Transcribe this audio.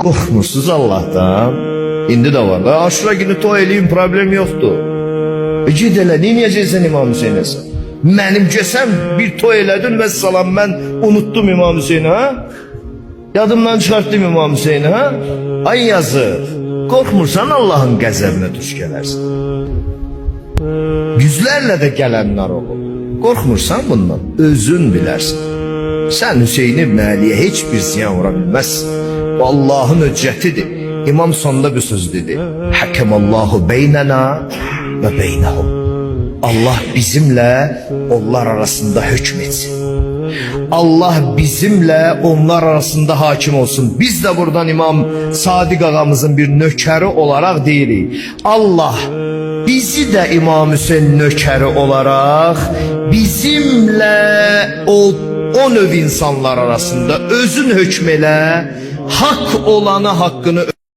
Qorxmursuz Allah'tan. İndi də var da Aşura günü toy eləyin, problem yoxdur. Ged elə, neyəcəksən İmam Hüseyin Həsən? Mənim gəsəm bir toy elədin və salam, mən unuttum İmam Hüseyin'i, ha? Yadımdan çıxartdım İmam Hüseyin'i, ha? Ay yazıq, qorxmursan Allah'ın qəzəbinə düş gələrsən. Yüzlərlə də gələnlər olur. Qorxmursan bundan, özün bilərsən. Sən Hüseyin ibn Əliyə heç bir ziyan vura bilməzsin. O Allah'ın höccətidir. İmam sonunda bir söz dedi. Həkemallahu beynəna və beynəhum. Allah bizimlə onlar arasında hükm etsin. Allah bizimlə onlar arasında hakim olsun. Biz de buradan İmam Sadiq ağamızın bir nökəri olarak deyirik. Allah bizi de İmam Hüseyin nökəri olarak bizimle o növ insanlar arasında özün hükm elə, hak olanı hakkını